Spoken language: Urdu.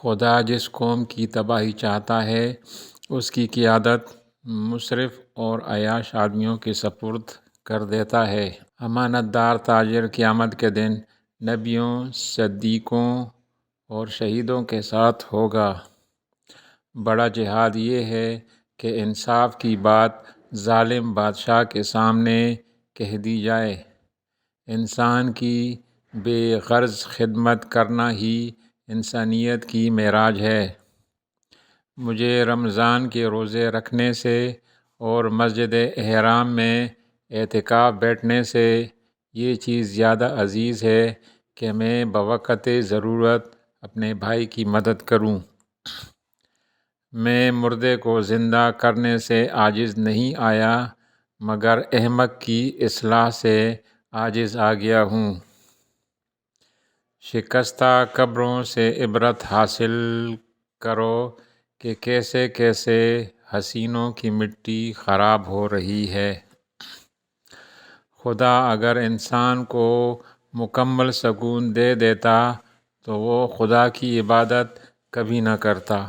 خدا جس قوم کی تباہی چاہتا ہے اس کی قیادت مصرف اور عیاش آدمیوں کے سپرد کر دیتا ہے۔ امانت دار تاجر قیامت کے دن نبیوں، صدیقوں اور شہیدوں کے ساتھ ہوگا۔ بڑا جہاد یہ ہے کہ انصاف کی بات ظالم بادشاہ کے سامنے کہہ دی جائے۔ انسان کی بے غرض خدمت کرنا ہی انسانیت کی معراج ہے۔ مجھے رمضان کے روزے رکھنے سے اور مسجد حرام میں اعتکاف بیٹھنے سے یہ چیز زیادہ عزیز ہے کہ میں بوقت ضرورت اپنے بھائی کی مدد کروں۔ میں مردے کو زندہ کرنے سے عاجز نہیں آیا مگر احمق کی اصلاح سے عاجز آ گیا ہوں۔ شکستہ قبروں سے عبرت حاصل کرو کہ کیسے کیسے حسینوں کی مٹی خراب ہو رہی ہے۔ خدا اگر انسان کو مکمل سکون دے دیتا تو وہ خدا کی عبادت کبھی نہ کرتا۔